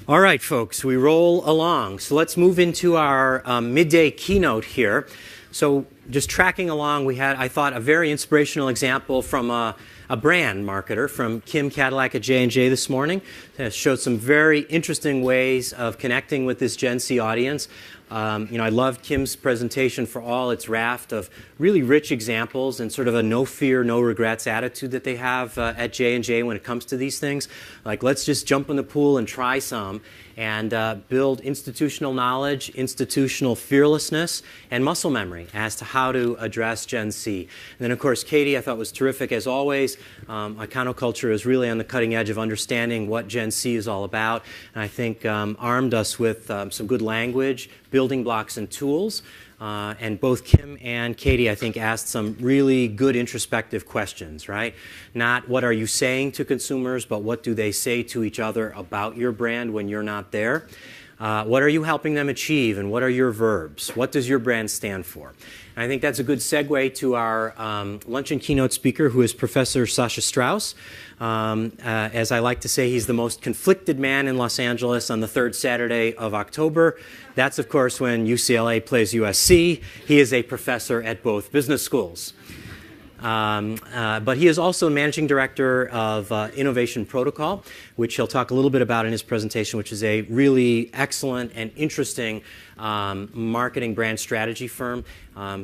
All right, folks, we roll along. So let's move into our midday keynote here. So just tracking along, we had, I thought, a very inspirational example from a brand marketer from Kim Cadillac at J&J this morning. Showed some very interesting ways of connecting with this Gen Z audience. I loved Kim's presentation for all its raft of really rich examples and sort of a no fear, no regrets attitude that they have at J&J when it comes to these things. Like, let's just jump in the pool and try some and build institutional knowledge, institutional fearlessness, and muscle memory as to how to address Gen Z. And then, of course, Katie, I thought was terrific as always. Iconoculture is really on the cutting edge of understanding what Gen Z is all about, and I think armed us with some good language, building blocks, and tools. And both Kim and Katie, I think, asked some really good introspective questions, right? Not what are you saying to consumers, but what do they say to each other about your brand when you're not there? What are you helping them achieve, and what are your verbs? What does your brand stand for? And I think that's a good segue to our lunch and keynote speaker, who is Professor Sasha Strauss. As I like to say, he's the most conflicted man in Los Angeles on the third Saturday of October. That's, of course, when UCLA plays USC. He is a professor at both business schools. But he is also managing director of Innovation Protocol, which he'll talk a little bit about in his presentation, which is a really excellent and interesting marketing brand strategy firm.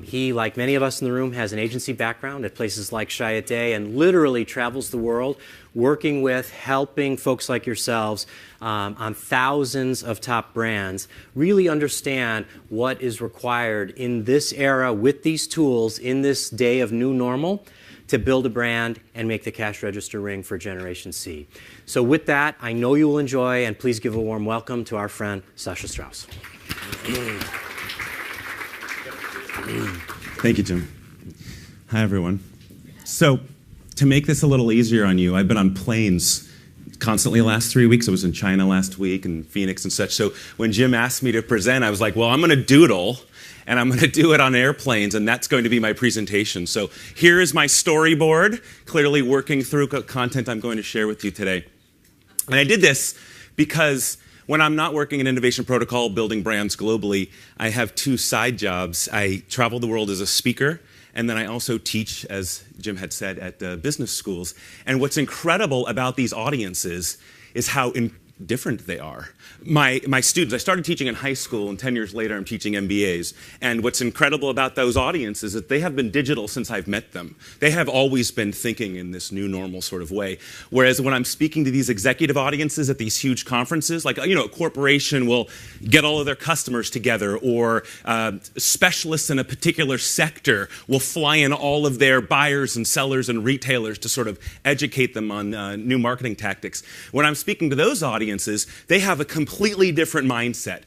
He, like many of us in the room, has an agency background at places like Chiat and literally travels the world working with, helping folks like yourselves on thousands of top brands really understand what is required in this era with these tools in this day of new normal to build a brand and make the cash register ring for Generation C. So with that, I know you will enjoy, and please give a warm welcome to our friend Sasha Strauss. Thank you, Jim. Hi, everyone. So, to make this a little easier on you, I've been on planes constantly the last 3 weeks. I was in China last week and Phoenix and such. So when Jim asked me to present, I was like, well, I'm going to doodle, and I'm going to do it on airplanes, and that's going to be my presentation. So here is my storyboard, clearly working through content I'm going to share with you today. And I did this because when I'm not working in Innovation Protocol, building brands globally, I have two side jobs. I travel the world as a speaker, and then I also teach, as Jim had said, at business schools. And what's incredible about these audiences is how different they are. My students, I started teaching in high school, and 10 years later I'm teaching MBAs. And what's incredible about those audiences is that they have been digital since I've met them. They have always been thinking in this new normal sort of way. Whereas when I'm speaking to these executive audiences at these huge conferences, like, a corporation will get all of their customers together, or specialists in a particular sector will fly in all of their buyers and sellers and retailers to sort of educate them on new marketing tactics. When I'm speaking to those audiences, they have a completely different mindset,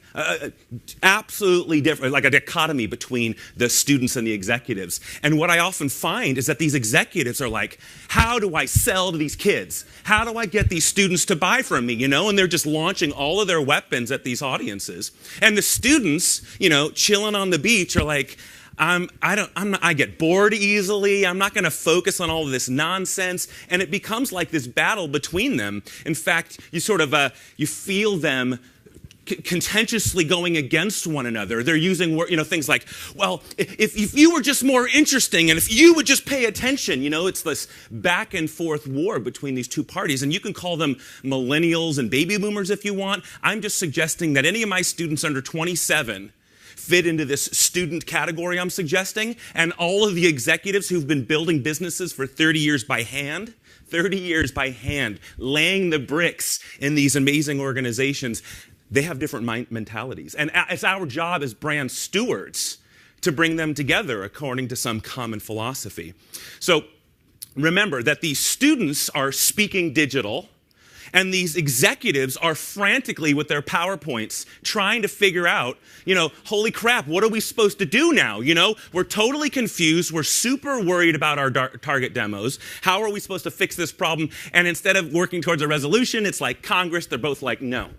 absolutely different, like a dichotomy between the students and the executives. And what I often find is that these executives are like, how do I sell to these kids? How do I get these students to buy from me? And they're just launching all of their weapons at these audiences. And the students, chilling on the beach are like, I get bored easily. I'm not going to focus on all of this nonsense. And it becomes like this battle between them. In fact, you sort of, you feel them contentiously going against one another. They're using, things like, well, if you were just more interesting, and if you would just pay attention, it's this back and forth war between these two parties. And you can call them millennials and baby boomers if you want. I'm just suggesting that any of my students under 27 fit into this student category I'm suggesting, and all of the executives who've been building businesses for 30 years by hand, laying the bricks in these amazing organizations, they have different mentalities. And it's our job as brand stewards to bring them together according to some common philosophy. So remember that these students are speaking digital, and these executives are frantically with their PowerPoints trying to figure out, holy crap, what are we supposed to do now? We're totally confused. We're super worried about our target demos. How are we supposed to fix this problem? And instead of working towards a resolution, it's like Congress. They're both like, no,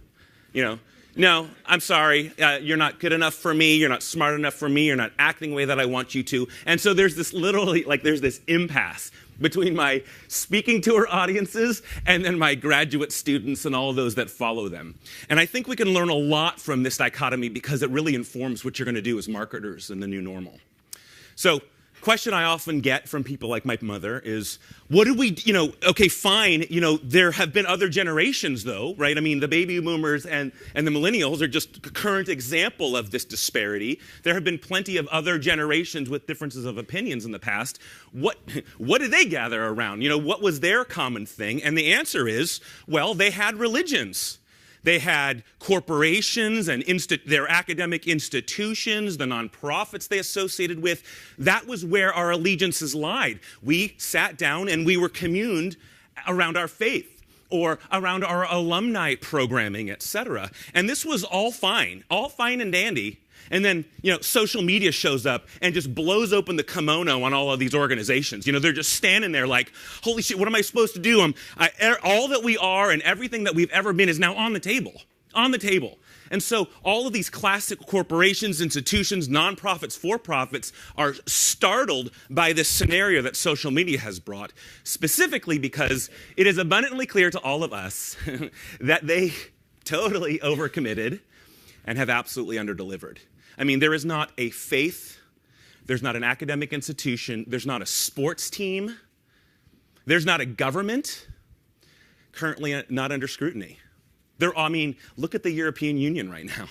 no, I'm sorry. You're not good enough for me. You're not smart enough for me. You're not acting the way that I want you to. And so there's this there's this impasse. between my speaking tour audiences and then my graduate students and all of those that follow them. And I think we can learn a lot from this dichotomy because it really informs what you're going to do as marketers in the new normal. So, question I often get from people like my mother is, what do we, okay, fine, there have been other generations though, right? I mean, the baby boomers and the millennials are just a current example of this disparity. There have been plenty of other generations with differences of opinions in the past. What did they gather around? What was their common thing? And the answer is, well, they had religions. They had corporations and their academic institutions, the nonprofits they associated with. That was where our allegiances lied. We sat down and we were communed around our faith or around our alumni programming, etc. And this was all fine and dandy. And then, social media shows up and just blows open the kimono on all of these organizations. They're just standing there like, holy shit, what am I supposed to do? All that we are and everything that we've ever been is now on the table. And so all of these classic corporations, institutions, nonprofits, for-profits are startled by this scenario that social media has brought, specifically because it is abundantly clear to all of us that they totally overcommitted and have absolutely underdelivered. I mean, there is not a faith, there's not an academic institution, there's not a sports team, there's not a government currently not under scrutiny. Look at the European Union right now.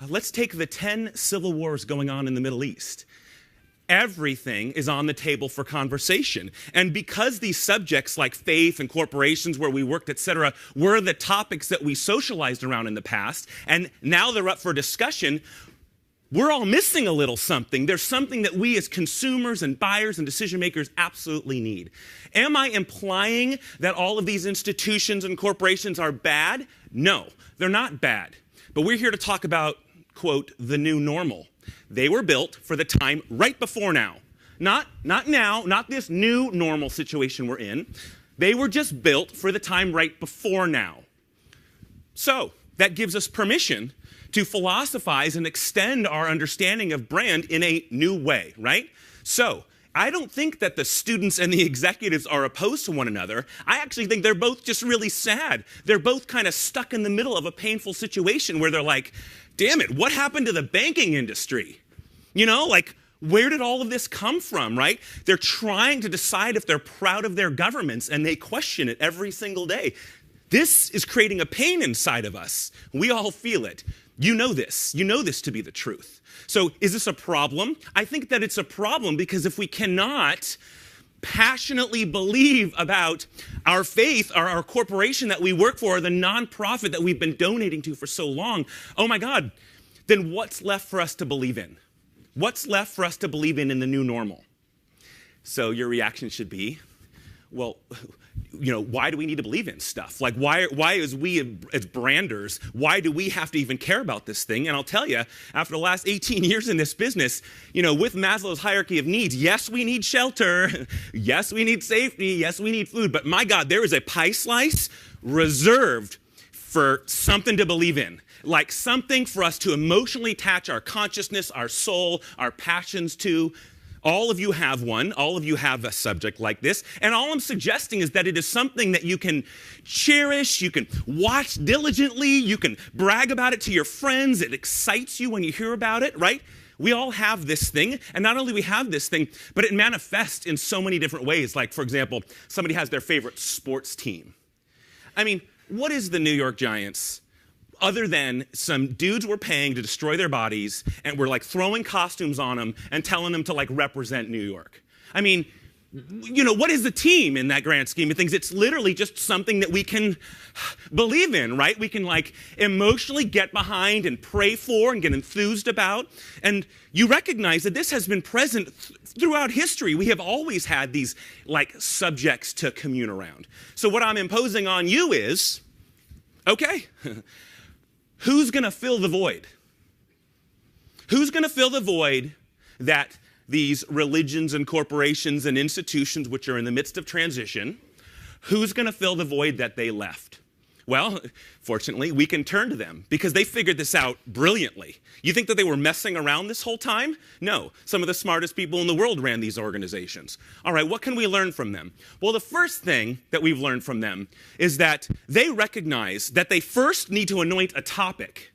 Let's take the 10 civil wars going on in the Middle East. Everything is on the table for conversation. And because these subjects like faith and corporations where we worked, etc., were the topics that we socialized around in the past, and now they're up for discussion, we're all missing a little something. There's something that we as consumers and buyers and decision makers absolutely need. Am I implying that all of these institutions and corporations are bad? No, they're not bad. But we're here to talk about, quote, the new normal. They were built for the time right before now. Not now, not this new normal situation we're in. They were just built for the time right before now. So that gives us permission to philosophize and extend our understanding of brand in a new way, right? So I don't think that the students and the executives are opposed to one another. I actually think they're both just really sad. They're both kind of stuck in the middle of a painful situation where they're like, damn it, what happened to the banking industry? Where did all of this come from, right? They're trying to decide if they're proud of their governments, and they question it every single day. This is creating a pain inside of us. We all feel it. You know this. You know this to be the truth. So is this a problem? I think that it's a problem because if we cannot passionately believe about our faith or our corporation that we work for or the nonprofit that we've been donating to for so long, oh my God, then what's left for us to believe in? What's left for us to believe in the new normal? So your reaction should be, well, why do we need to believe in stuff? Like, why as we as branders, why do we have to even care about this thing? And I'll tell you, after the last 18 years in this business, with Maslow's hierarchy of needs, yes, we need shelter. Yes, we need safety. Yes, we need food. But my God, there is a pie slice reserved for something to believe in. Like something for us to emotionally attach our consciousness, our soul, our passions to. All of you have one. All of you have a subject like this. And all I'm suggesting is that it is something that you can cherish, you can watch diligently, you can brag about it to your friends. It excites you when you hear about it, right? We all have this thing. And not only do we have this thing, but it manifests in so many different ways. Like, for example, somebody has their favorite sports team. I mean, what is the New York Giants? Other than some dudes we're paying to destroy their bodies and we're like throwing costumes on them and telling them to like represent New York. I mean, what is the team in that grand scheme of things? It's literally just something that we can believe in, right? We can like emotionally get behind and pray for and get enthused about. And you recognize that this has been present throughout history. We have always had these like subjects to commune around. So what I'm imposing on you is, okay, who's going to fill the void? Who's going to fill the void that these religions and corporations and institutions, which are in the midst of transition, who's going to fill the void that they left? Well, fortunately, we can turn to them because they figured this out brilliantly. You think that they were messing around this whole time? No. Some of the smartest people in the world ran these organizations. All right, what can we learn from them? Well, the first thing that we've learned from them is that they recognize that they first need to anoint a topic.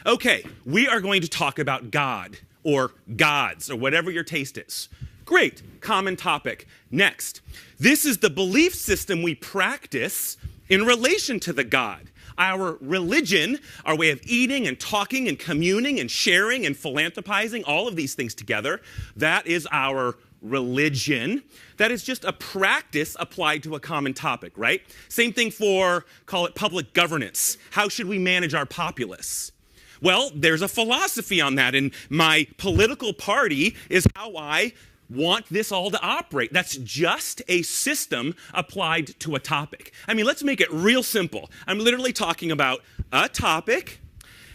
Okay, we are going to talk about God or gods or whatever your taste is. Great, common topic. Next, this is the belief system we practice in relation to the God. Our religion, our way of eating and talking and communing and sharing and philanthropizing, all of these things together, that is our religion. That is just a practice applied to a common topic, right? Same thing for, call it public governance. How should we manage our populace? Well, there's a philosophy on that, and my political party is how I want this all to operate. That's just a system applied to a topic. I mean, let's make it real simple. I'm literally talking about a topic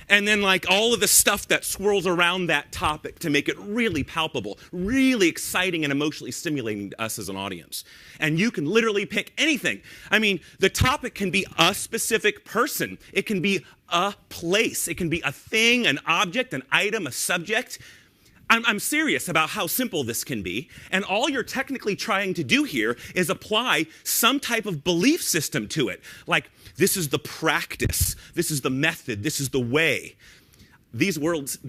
and then like all of the stuff that swirls around that topic to make it really palpable, really exciting and emotionally stimulating to us as an audience. And you can literally pick anything. I mean, the topic can be a specific person. It can be a place. It can be a thing, an object, an item, a subject. I'm serious about how simple this can be, and all you're technically trying to do here is apply some type of belief system to it. Like, this is the practice, this is the method, this is the way. These words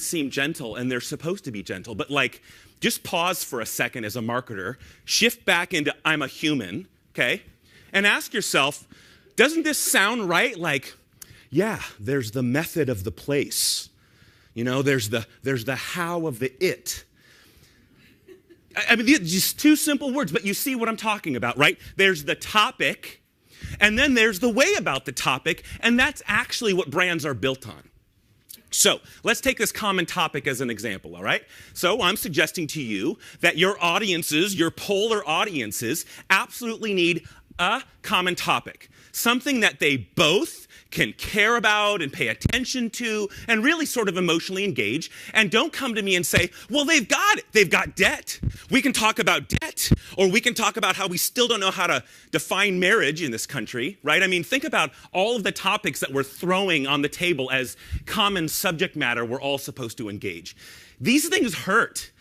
seem gentle, and they're supposed to be gentle, but like, just pause for a second as a marketer, shift back into I'm a human, okay? And ask yourself, doesn't this sound right? Like, yeah, there's the method of the place. You know, there's the how of the it. I mean, just two simple words, but you see what I'm talking about, right? There's the topic, and then there's the way about the topic, and that's actually what brands are built on. So let's take this common topic as an example, all right? So I'm suggesting to you that your audiences, your polar audiences, absolutely need a common topic, something that they both can care about and pay attention to and really sort of emotionally engage. And don't come to me and say, well, they've got it. They've got debt. We can talk about debt, or we can talk about how we still don't know how to define marriage in this country, right? I mean, think about all of the topics that we're throwing on the table as common subject matter we're all supposed to engage. These things hurt.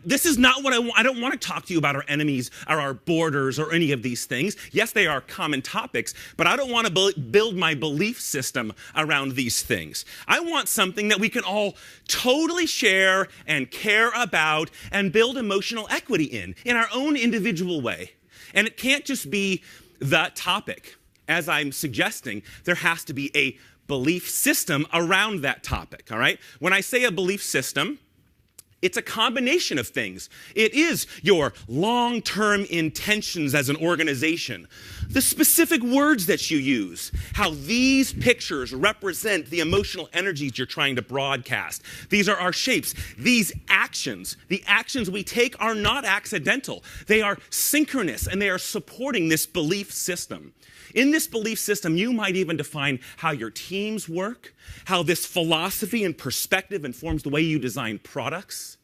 This is not what I want. I don't want to talk to you about our enemies or our borders or any of these things. Yes, they are common topics, but I don't want to build my belief system around these things. I want something that we can all totally share and care about and build emotional equity in our own individual way. And it can't just be the topic. As I'm suggesting, there has to be a belief system around that topic, all right? When I say a belief system, it's a combination of things. It is your long-term intentions as an organization, the specific words that you use, how these pictures represent the emotional energies you're trying to broadcast. These are our shapes. These actions, the actions we take are not accidental. They are synchronous, and they are supporting this belief system. In this belief system, you might even define how your teams work, how this philosophy and perspective informs the way you design products.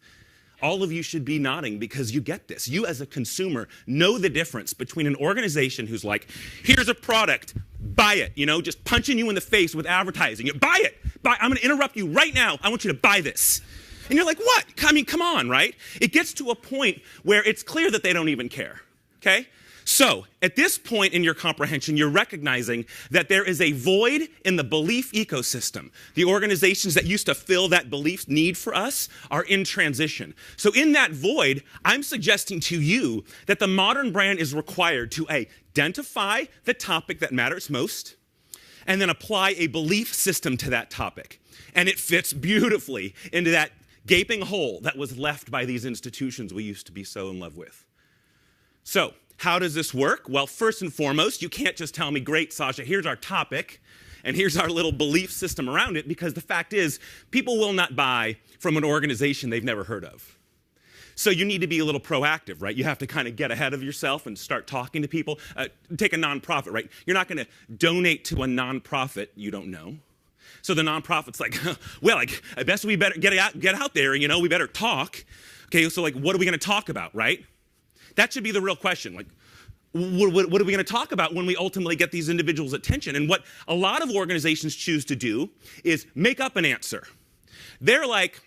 All of you should be nodding because you get this. You as a consumer know the difference between an organization who's like, here's a product, buy it, just punching you in the face with advertising. Buy it. I'm going to interrupt you right now. I want you to buy this. And you're like, what? I mean, come on, right? It gets to a point where it's clear that they don't even care, okay? So, at this point in your comprehension, you're recognizing that there is a void in the belief ecosystem. The organizations that used to fill that belief need for us are in transition. So in that void, I'm suggesting to you that the modern brand is required to identify the topic that matters most, and then apply a belief system to that topic. And it fits beautifully into that gaping hole that was left by these institutions we used to be so in love with. So, how does this work? Well, first and foremost, you can't just tell me, great, Sasha, here's our topic, and here's our little belief system around it, because the fact is, people will not buy from an organization they've never heard of. So you need to be a little proactive, right? You have to kind of get ahead of yourself and start talking to people. Take a nonprofit, right? You're not going to donate to a nonprofit you don't know. So the nonprofit's like, well, I guess we better get out there, we better talk. Okay, so what are we going to talk about, right? That should be the real question. what are we going to talk about when we ultimately get these individuals' attention? And what a lot of organizations choose to do is make up an answer. They're like,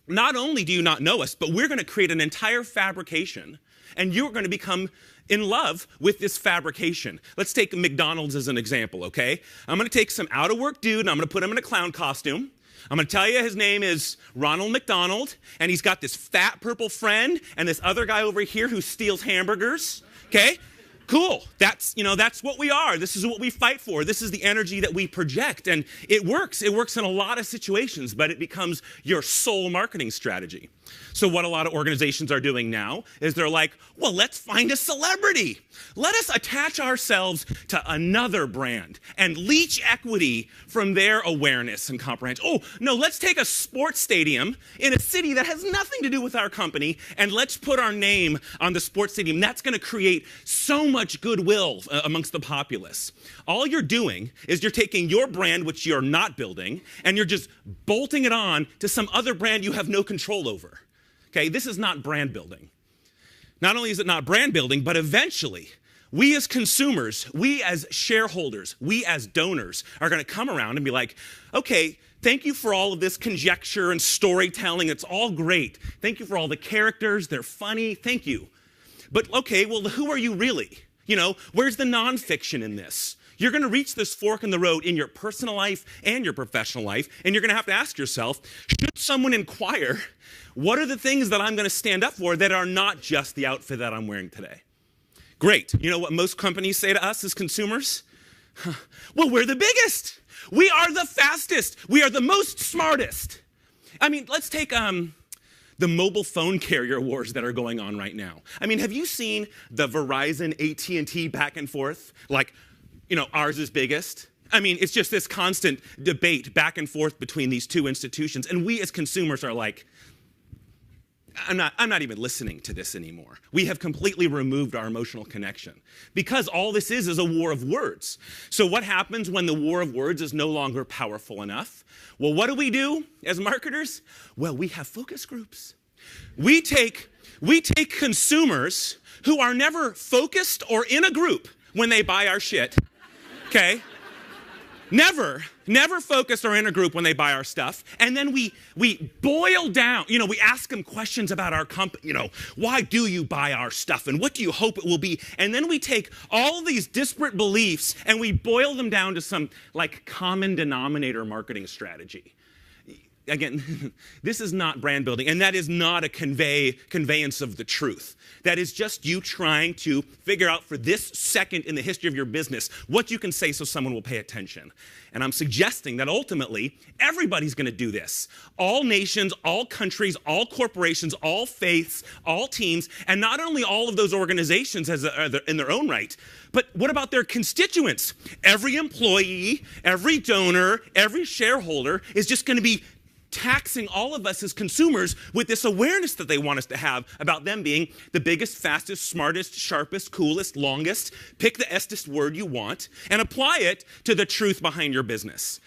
not only do you not know us, but we're going to create an entire fabrication, and you're going to become in love with this fabrication. Let's take McDonald's as an example, okay? I'm going to take some out-of-work dude, and I'm going to put him in a clown costume. I'm going to tell you his name is Ronald McDonald, and he's got this fat purple friend and this other guy over here who steals hamburgers, okay? Cool. That's what we are. This is what we fight for. This is the energy that we project, and it works. It works in a lot of situations, but it becomes your sole marketing strategy. So what a lot of organizations are doing now is they're like, well, let's find a celebrity. Let us attach ourselves to another brand and leech equity from their awareness and comprehension. Oh, no, let's take a sports stadium in a city that has nothing to do with our company, and let's put our name on the sports stadium. That's going to create so much goodwill amongst the populace. All you're doing is you're taking your brand, which you're not building, and you're just bolting it on to some other brand you have no control over. Okay, this is not brand building. Not only is it not brand building, but eventually, we as consumers, we as shareholders, we as donors are going to come around and be like, okay, thank you for all of this conjecture and storytelling. It's all great. Thank you for all the characters. They're funny. Thank you. But okay, well, who are you really? Where's the nonfiction in this? You're going to reach this fork in the road in your personal life and your professional life, and you're going to have to ask yourself, should someone inquire, what are the things that I'm going to stand up for that are not just the outfit that I'm wearing today? Great. You know what most companies say to us as consumers? Well, we're the biggest. We are the fastest. We are the most smartest. I mean, let's take the mobile phone carrier wars that are going on right now. I mean, have you seen the Verizon AT&T back and forth? Like, ours is biggest. I mean, it's just this constant debate back and forth between these two institutions. And we as consumers are like, I'm not even listening to this anymore. We have completely removed our emotional connection because all this is a war of words. So what happens when the war of words is no longer powerful enough? Well, what do we do as marketers? Well, we have focus groups. We take consumers who are never focused or in a group when they buy our shit, okay? Never focused or in a group when they buy our stuff. And then we boil down, we ask them questions about our company, why do you buy our stuff and what do you hope it will be? And then we take all of these disparate beliefs and we boil them down to some common denominator marketing strategy. Again, this is not brand building, and that is not a conveyance of the truth. That is just you trying to figure out for this second in the history of your business what you can say so someone will pay attention. And I'm suggesting that ultimately, everybody's going to do this. All nations, all countries, all corporations, all faiths, all teams, and not only all of those organizations in their own right, but what about their constituents? Every employee, every donor, every shareholder is just going to be taxing all of us as consumers with this awareness that they want us to have about them being the biggest, fastest, smartest, sharpest, coolest, longest. Pick the estest word you want and apply it to the truth behind your business.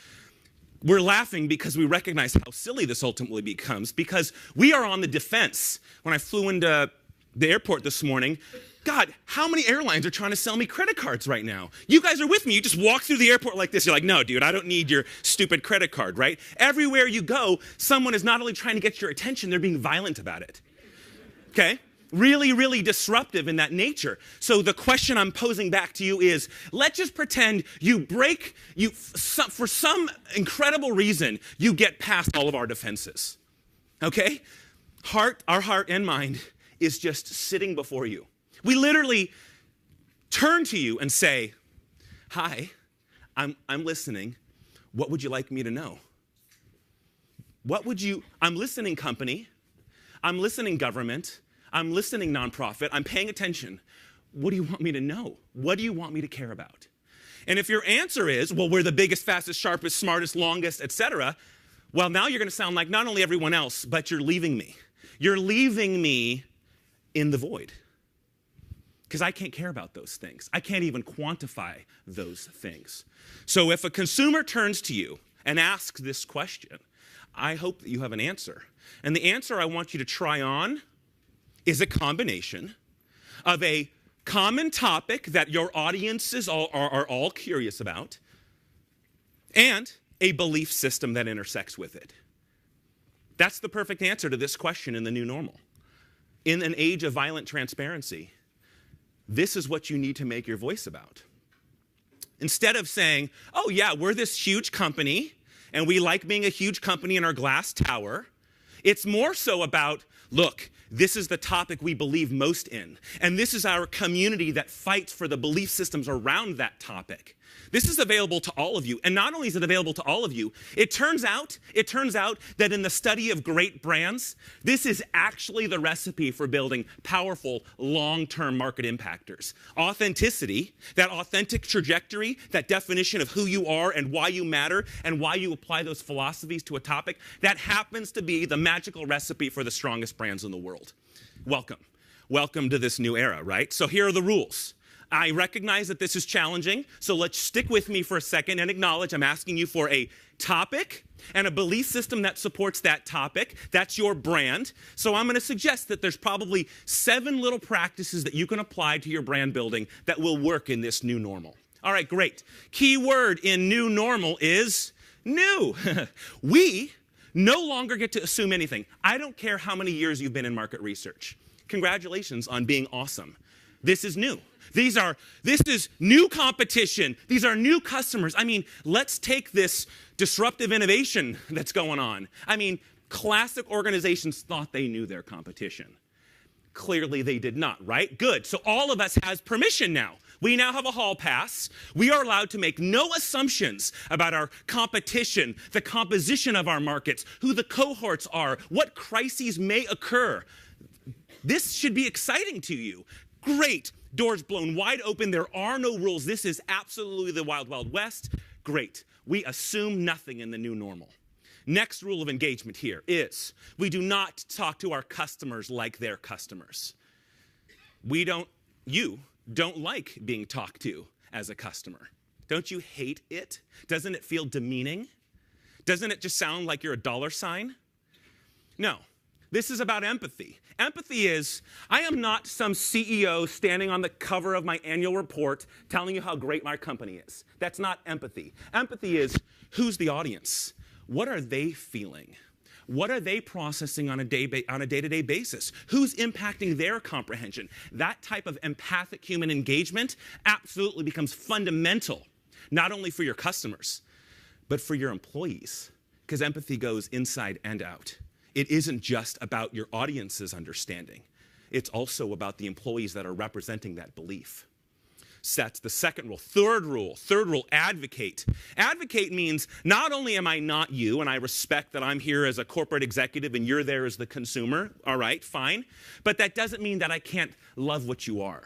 We're laughing because we recognize how silly this ultimately becomes because we are on the defense. When I flew into the airport this morning, God, how many airlines are trying to sell me credit cards right now? You guys are with me. You just walk through the airport like this. You're like, no, dude, I don't need your stupid credit card, right? Everywhere you go, someone is not only trying to get your attention, they're being violent about it. Okay? Really, really disruptive in that nature. So the question I'm posing back to you is, let's just pretend for some incredible reason, you get past all of our defenses. Okay? Our heart and mind is just sitting before you. We literally turn to you and say, hi, I'm listening. What would you like me to know? I'm listening, company. I'm listening, government. I'm listening, nonprofit. I'm paying attention. What do you want me to know? What do you want me to care about? And if your answer is, well, we're the biggest, fastest, sharpest, smartest, longest, etc., well, now you're going to sound like not only everyone else, but you're leaving me. You're leaving me in the void. Because I can't care about those things. I can't even quantify those things. So if a consumer turns to you and asks this question, I hope that you have an answer. And the answer I want you to try on is a combination of a common topic that your audiences are all curious about, and a belief system that intersects with it. That's the perfect answer to this question in the new normal. In an age of violent transparency, this is what you need to make your voice about. Instead of saying, oh yeah, we're this huge company, and we like being a huge company in our glass tower, it's more so about, look, this is the topic we believe most in, and this is our community that fights for the belief systems around that topic. This is available to all of you, and not only is it available to all of you, it turns out that in the study of great brands, this is actually the recipe for building powerful, long-term market impactors. Authenticity, that authentic trajectory, that definition of who you are and why you matter and why you apply those philosophies to a topic, that happens to be the magical recipe for the strongest brands in the world. Welcome. Welcome to this new era, right? So here are the rules. I recognize that this is challenging, so let's stick with me for a second and acknowledge I'm asking you for a topic and a belief system that supports that topic. That's your brand. So I'm going to suggest that there's probably 7 little practices that you can apply to your brand building that will work in this new normal. All right, great. Key word in new normal is new. We no longer get to assume anything. I don't care how many years you've been in market research. Congratulations on being awesome. This is new. This is new competition. These are new customers. I mean, let's take this disruptive innovation that's going on. I mean, classic organizations thought they knew their competition. Clearly they did not, right? Good. So all of us has permission now. We now have a hall pass. We are allowed to make no assumptions about our competition, the composition of our markets, who the cohorts are, what crises may occur. This should be exciting to you. Great. Doors blown wide open. There are no rules. This is absolutely the Wild, Wild West. Great. We assume nothing in the new normal. Next rule of engagement here is we do not talk to our customers like their customers. You don't like being talked to as a customer. Don't you hate it? Doesn't it feel demeaning? Doesn't it just sound like you're a dollar sign? No. This is about empathy. Empathy is, I am not some CEO standing on the cover of my annual report telling you how great my company is. That's not empathy. Empathy is, who's the audience? What are they feeling? What are they processing on a day-to-day basis? Who's impacting their comprehension? That type of empathic human engagement absolutely becomes fundamental, not only for your customers, but for your employees, because empathy goes inside and out. It isn't just about your audience's understanding. It's also about the employees that are representing that belief. So that's the second rule. Third rule, advocate. Advocate means not only am I not you, and I respect that I'm here as a corporate executive and you're there as the consumer, all right, fine, but that doesn't mean that I can't love what you are.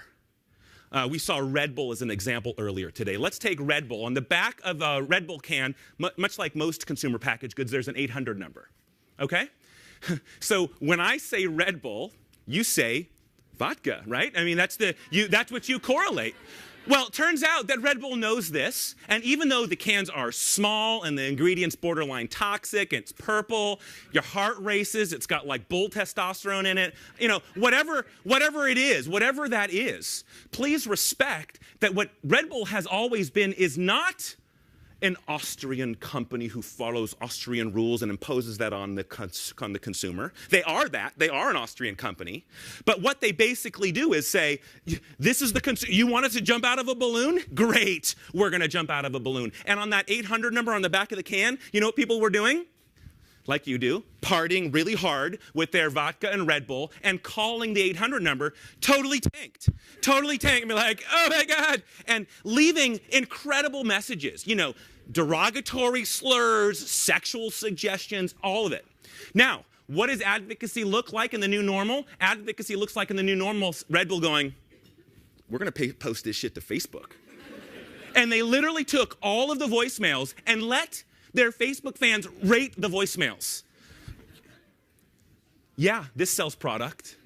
We saw Red Bull as an example earlier today. Let's take Red Bull. On the back of a Red Bull can, much like most consumer packaged goods, there's an 800 number, okay? So when I say Red Bull, you say vodka, right? I mean, that's what you correlate. Well, it turns out that Red Bull knows this, and even though the cans are small and the ingredients borderline toxic, it's purple, your heart races, it's got like bull testosterone in it, whatever it is, whatever that is, please respect that what Red Bull has always been is not an Austrian company who follows Austrian rules and imposes that on the consumer. They are that. They are an Austrian company. But what they basically do is say, this is the you want us to jump out of a balloon? Great. We're going to jump out of a balloon. And on that 800 number on the back of the can, you know what people were doing? Like you do, partying really hard with their vodka and Red Bull and calling the 800 number totally tanked. Totally tanked. And be like, oh my God. And leaving incredible messages, derogatory slurs, sexual suggestions, all of it. Now, what does advocacy look like in the new normal? Advocacy looks like in the new normal, Red Bull going, we're going to post this shit to Facebook. And they literally took all of the voicemails and let their Facebook fans rate the voicemails. Yeah, this sells product.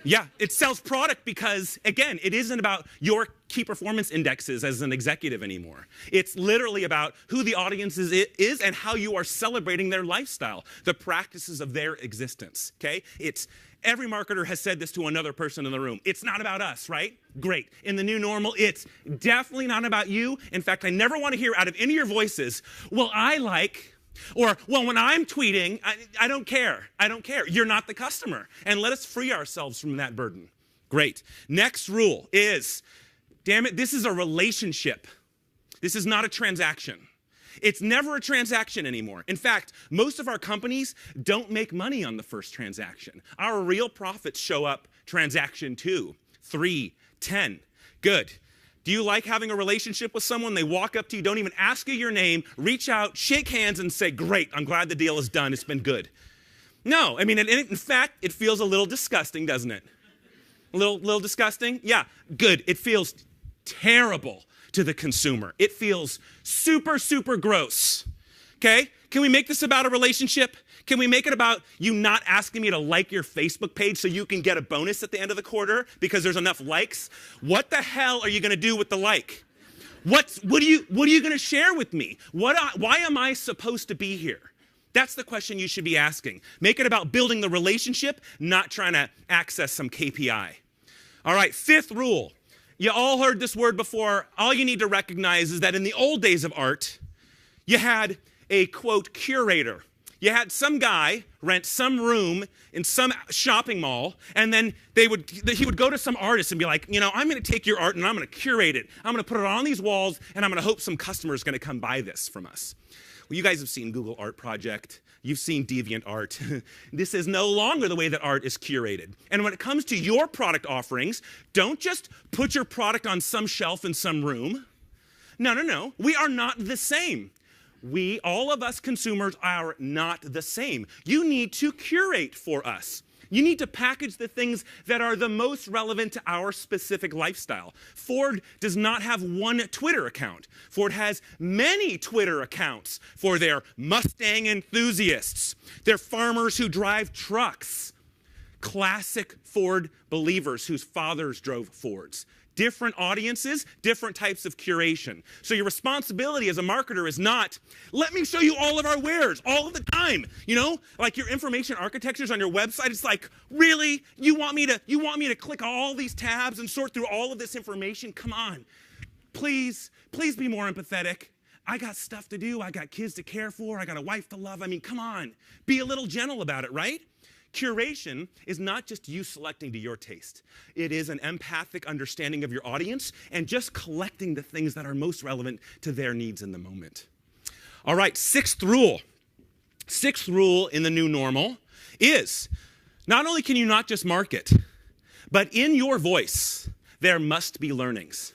Yeah, it sells product because, again, it isn't about your key performance indexes as an executive anymore. It's literally about who the audience is and how you are celebrating their lifestyle, the practices of their existence, okay? It's Every marketer has said this to another person in the room. It's not about us, right? Great. In the new normal, it's definitely not about you. In fact, I never want to hear out of any of your voices, well, I like, or, well, when I'm tweeting, I don't care. I don't care. You're not the customer. And let us free ourselves from that burden. Great. Next rule is, damn it, this is a relationship. This is not a transaction. It's never a transaction anymore. In fact, most of our companies don't make money on the first transaction. Our real profits show up transaction 2, 3, 10. Good. Do you like having a relationship with someone? They walk up to you, don't even ask you your name, reach out, shake hands, and say, great, I'm glad the deal is done. It's been good. No, I mean, in fact, it feels a little disgusting, doesn't it? A little disgusting? Yeah, good. It feels terrible to the consumer. It feels super, super gross. Okay? Can we make this about a relationship? Can we make it about you not asking me to like your Facebook page so you can get a bonus at the end of the quarter because there's enough likes? What the hell are you going to do with the like? What are you going to share with me? Why am I supposed to be here? That's the question you should be asking. Make it about building the relationship, not trying to access some KPI. All right, 5th rule. You all heard this word before. All you need to recognize is that in the old days of art, you had a, quote, curator. You had some guy rent some room in some shopping mall, and then he would go to some artist and be like, you know, I'm going to take your art and I'm going to curate it. I'm going to put it on these walls, and I'm going to hope some customer is going to come buy this from us. Well, you guys have seen Google Art Project. You've seen DeviantArt. This is no longer the way that art is curated. And when it comes to your product offerings, don't just put your product on some shelf in some room. No. We are not the same. All of us consumers are not the same. You need to curate for us. You need to package the things that are the most relevant to our specific lifestyle. Ford does not have one Twitter account. Ford has many Twitter accounts for their Mustang enthusiasts, their farmers who drive trucks, classic Ford believers whose fathers drove Fords. Different audiences, different types of curation. So your responsibility as a marketer is not, let me show you all of our wares all of the time. You know, like your information architectures on your website, it's like, really? You want me to click all these tabs and sort through all of this information? Come on. Please be more empathetic. I got stuff to do. I got kids to care for. I got a wife to love. I mean, come on. Be a little gentle about it, right? Curation is not just you selecting to your taste. It is an empathic understanding of your audience and just collecting the things that are most relevant to their needs in the moment. All right, 6th rule. 6th rule in the new normal is not only can you not just market, but in your voice, there must be learnings.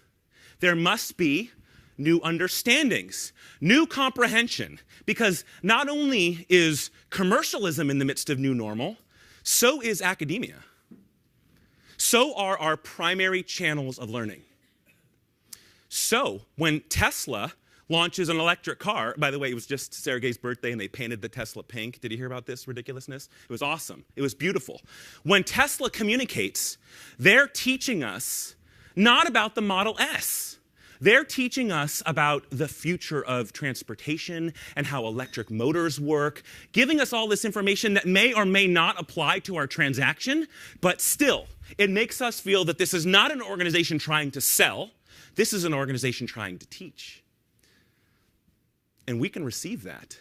There must be new understandings, new comprehension, because not only is commercialism in the midst of new normal, so is academia. So are our primary channels of learning. So when Tesla launches an electric car, by the way, it was just Sergey's birthday and they painted the Tesla pink. Did you hear about this ridiculousness? It was awesome. It was beautiful. When Tesla communicates, they're teaching us not about the Model S. They're teaching us about the future of transportation and how electric motors work, giving us all this information that may or may not apply to our transaction, but still, it makes us feel that this is not an organization trying to sell. This is an organization trying to teach. And we can receive that.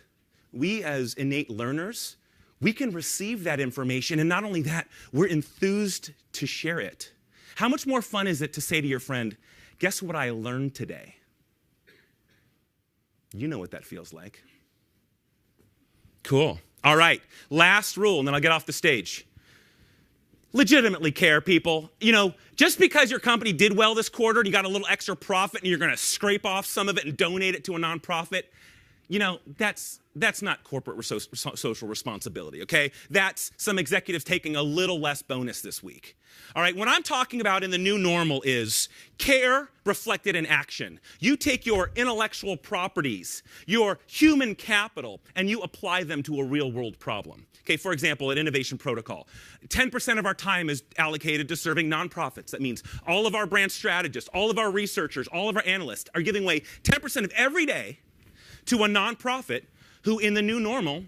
We as innate learners, we can receive that information, and not only that, we're enthused to share it. How much more fun is it to say to your friend, guess what I learned today? You know what that feels like. Cool. All right, last rule, and then I'll get off the stage. Legitimately care, people. You know, just because your company did well this quarter, you got a little extra profit, and you're going to scrape off some of it and donate it to a nonprofit, you know, that's not corporate social responsibility, okay? That's some executives taking a little less bonus this week. All right, what I'm talking about in the new normal is care reflected in action. You take your intellectual properties, your human capital, and you apply them to a real-world problem. Okay, for example, at Innovation Protocol, 10% of our time is allocated to serving nonprofits. That means all of our brand strategists, all of our researchers, all of our analysts are giving away 10% of every day to a nonprofit who, in the new normal,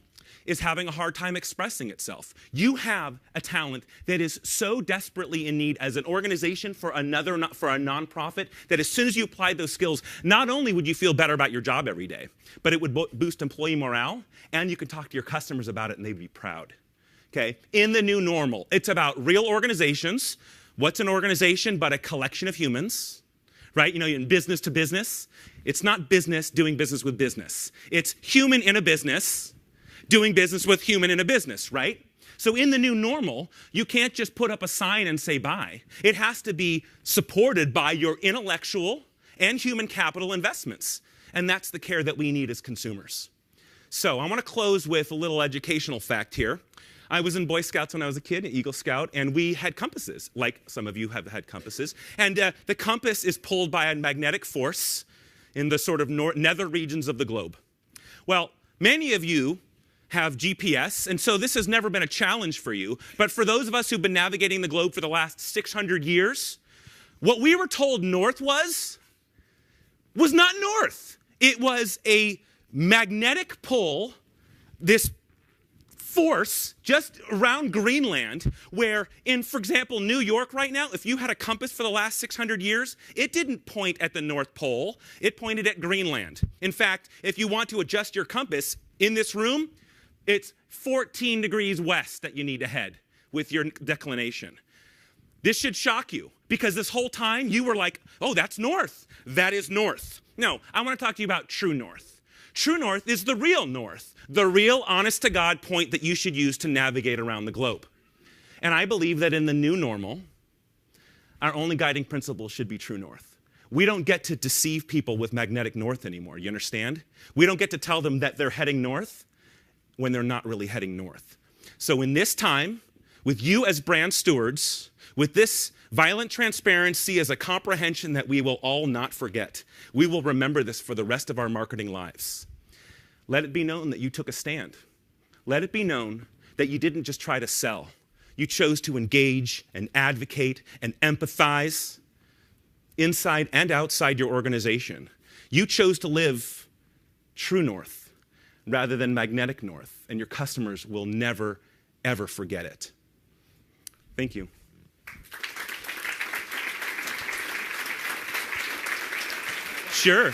is having a hard time expressing itself. You have a talent that is so desperately in need as an organization for a nonprofit that as soon as you applied those skills, not only would you feel better about your job every day, but it would boost employee morale, and you could talk to your customers about it and they'd be proud. Okay? In the new normal, it's about real organizations. What's an organization but a collection of humans? Right? In business to business, it's not business doing business with business. It's human in a business doing business with human in a business, right? So in the new normal, you can't just put up a sign and say bye. It has to be supported by your intellectual and human capital investments. And that's the care that we need as consumers. So I want to close with a little educational fact here. I was in Boy Scouts when I was a kid, an Eagle Scout, and we had compasses, like some of you have had compasses. And the compass is pulled by a magnetic force in the sort of nether regions of the globe. Well, many of you have GPS, and so this has never been a challenge for you. But for those of us who've been navigating the globe for the last 600 years, what we were told north was not north. It was a magnetic pull, this force just around Greenland, where in, for example, New York right now, if you had a compass for the last 600 years, it didn't point at the North Pole, it pointed at Greenland. In fact, if you want to adjust your compass in this room, it's 14 degrees west that you need to head with your declination. This should shock you, because this whole time you were like, oh, that's north. That is north. No, I want to talk to you about true north. True north is the real north, the real honest-to-God point that you should use to navigate around the globe. And I believe that in the new normal, our only guiding principle should be true north. We don't get to deceive people with magnetic north anymore, you understand? We don't get to tell them that they're heading north when they're not really heading north. So in this time, with you as brand stewards, with this violent transparency as a comprehension that we will all not forget, we will remember this for the rest of our marketing lives. Let it be known that you took a stand. Let it be known that you didn't just try to sell. You chose to engage and advocate and empathize inside and outside your organization. You chose to live true north rather than magnetic north, and your customers will never, ever forget it. Thank you. Sure.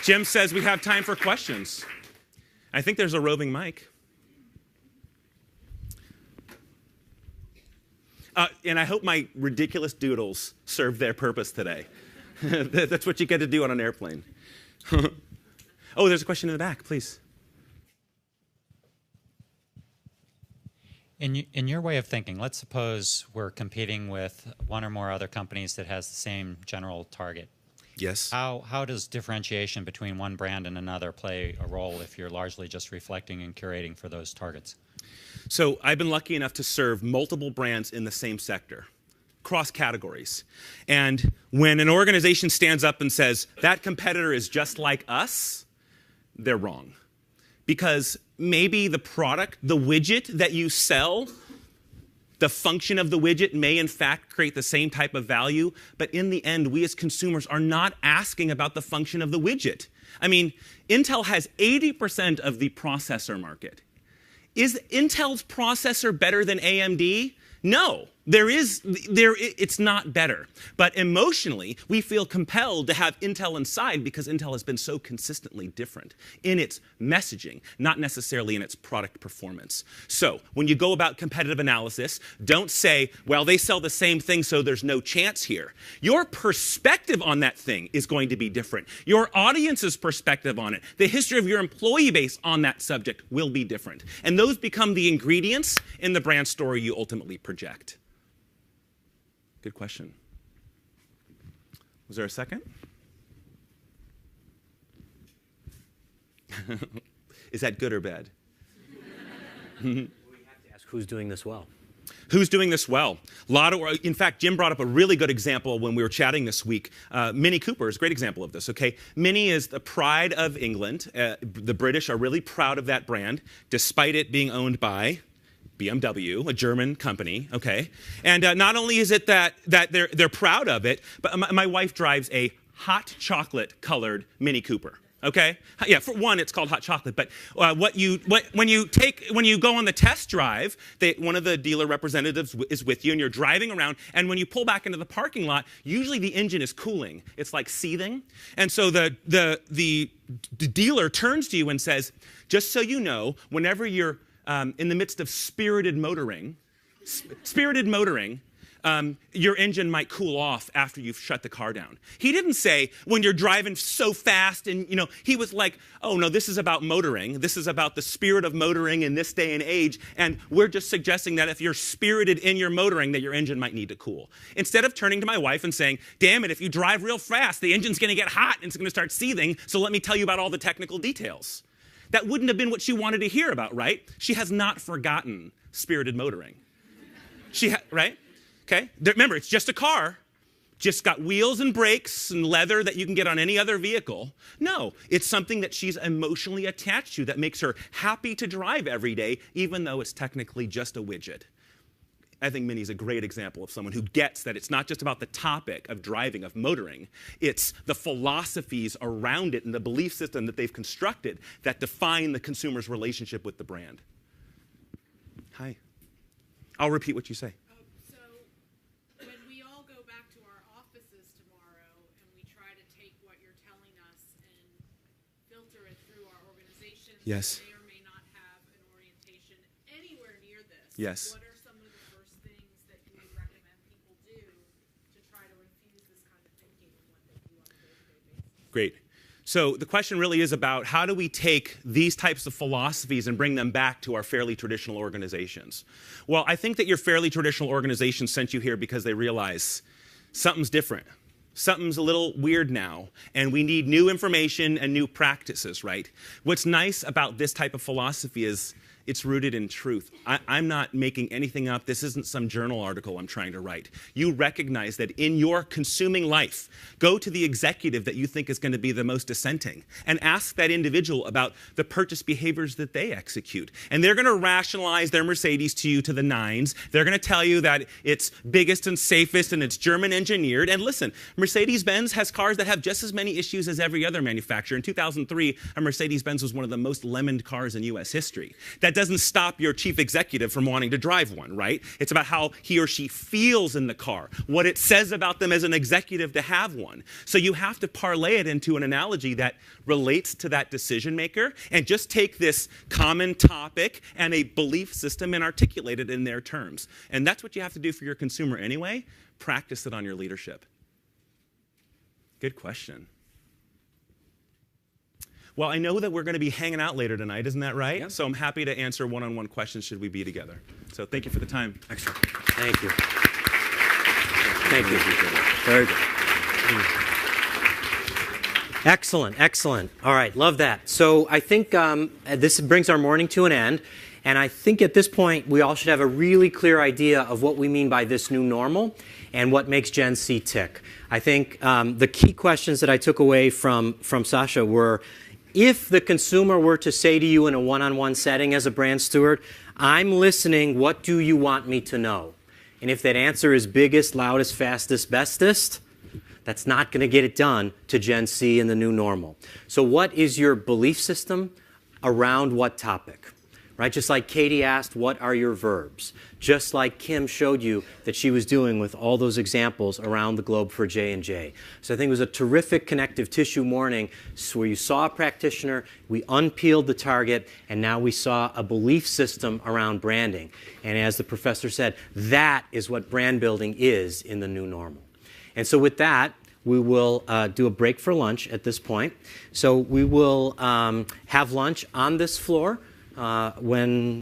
Jim says we have time for questions. I think there's a roving mic. And I hope my ridiculous doodles served their purpose today. That's what you get to do on an airplane. Oh, there's a question in the back, please. In your way of thinking, let's suppose we're competing with one or more other companies that has the same general target. Yes. How does differentiation between one brand and another play a role if you're largely just reflecting and curating for those targets? So I've been lucky enough to serve multiple brands in the same sector, cross categories. And when an organization stands up and says, that competitor is just like us, they're wrong. Because maybe the product, the widget that you sell, the function of the widget may in fact create the same type of value, but in the end, we as consumers are not asking about the function of the widget. I mean, Intel has 80% of the processor market. Is Intel's processor better than AMD? No, it's not better. But emotionally, we feel compelled to have Intel inside because Intel has been so consistently different in its messaging, not necessarily in its product performance. So when you go about competitive analysis, don't say, well, they sell the same thing, so there's no chance here. Your perspective on that thing is going to be different. Your audience's perspective on it, the history of your employee base on that subject will be different. And those become the ingredients in the brand story you ultimately project. Good question. Was there a second? Is that good or bad? We have to ask who's doing this well. Who's doing this well? In fact, Jim brought up a really good example when we were chatting this week. Mini Cooper is a great example of this, okay? Mini is the pride of England. The British are really proud of that brand, despite it being owned by BMW, a German company, okay? And not only is it that they're proud of it, but my wife drives a hot chocolate-colored Mini Cooper, Okay, yeah. For one, it's called hot chocolate. But when you go on the test drive, one of the dealer representatives is with you, and you're driving around. And when you pull back into the parking lot, usually the engine is cooling. It's like seething, and so the dealer turns to you and says, "Just so you know, whenever you're in the midst of spirited motoring." Your engine might cool off after you've shut the car down. He didn't say when you're driving so fast and, he was like, oh no, this is about motoring. This is about the spirit of motoring in this day and age. And we're just suggesting that if you're spirited in your motoring, that your engine might need to cool. Instead of turning to my wife and saying, damn it, if you drive real fast, the engine's going to get hot and it's going to start seething. So let me tell you about all the technical details. That wouldn't have been what she wanted to hear about, right? She has not forgotten spirited motoring. Right? Okay? Remember, it's just a car. Just got wheels and brakes and leather that you can get on any other vehicle. No, it's something that she's emotionally attached to that makes her happy to drive every day, even though it's technically just a widget. I think Minnie's a great example of someone who gets that it's not just about the topic of driving, of motoring. It's the philosophies around it and the belief system that they've constructed that define the consumer's relationship with the brand. Hi. I'll repeat what you say. Yes. May or may not have an orientation anywhere near this. Yes. What are some of the first things that you would recommend people do to try to infuse this kind of thinking in what they do on a day-to-day basis? Great. So the question really is about how do we take these types of philosophies and bring them back to our fairly traditional organizations? Well, I think that your fairly traditional organizations sent you here because they realize something's different. Something's a little weird now, and we need new information and new practices, right? What's nice about this type of philosophy is it's rooted in truth. I'm not making anything up. This isn't some journal article I'm trying to write. You recognize that in your consuming life, go to the executive that you think is going to be the most dissenting and ask that individual about the purchase behaviors that they execute. And they're going to rationalize their Mercedes to you to the nines. They're going to tell you that it's biggest and safest and it's German engineered. And listen, Mercedes-Benz has cars that have just as many issues as every other manufacturer. In 2003, a Mercedes-Benz was one of the most lemoned cars in U.S. history. That doesn't stop your chief executive from wanting to drive one, right? It's about how he or she feels in the car, what it says about them as an executive to have one. So you have to parlay it into an analogy that relates to that decision maker and just take this common topic and a belief system and articulate it in their terms. And that's what you have to do for your consumer anyway. Practice it on your leadership. Good question. Well, I know that we're going to be hanging out later tonight, isn't that right? Yep. So I'm happy to answer one-on-one questions should we be together. So thank you for the time. Excellent. Thank you. Thank you. Very good. Excellent, excellent. All right, love that. So I think this brings our morning to an end. And I think at this point, we all should have a really clear idea of what we mean by this new normal and what makes Gen Z tick. I think the key questions that I took away from Sasha were, if the consumer were to say to you in a one-on-one setting as a brand steward, I'm listening, what do you want me to know? And if that answer is biggest, loudest, fastest, bestest, that's not going to get it done to Gen Z in the new normal. So what is your belief system around what topic? Right? Just like Katie asked, what are your verbs? Just like Kim showed you that she was doing with all those examples around the globe for J&J. So I think it was a terrific connective tissue morning where you saw a practitioner, we unpeeled the target, and now we saw a belief system around branding. And as the professor said, that is what brand building is in the new normal. And so with that, we will do a break for lunch at this point. So we will have lunch on this floor when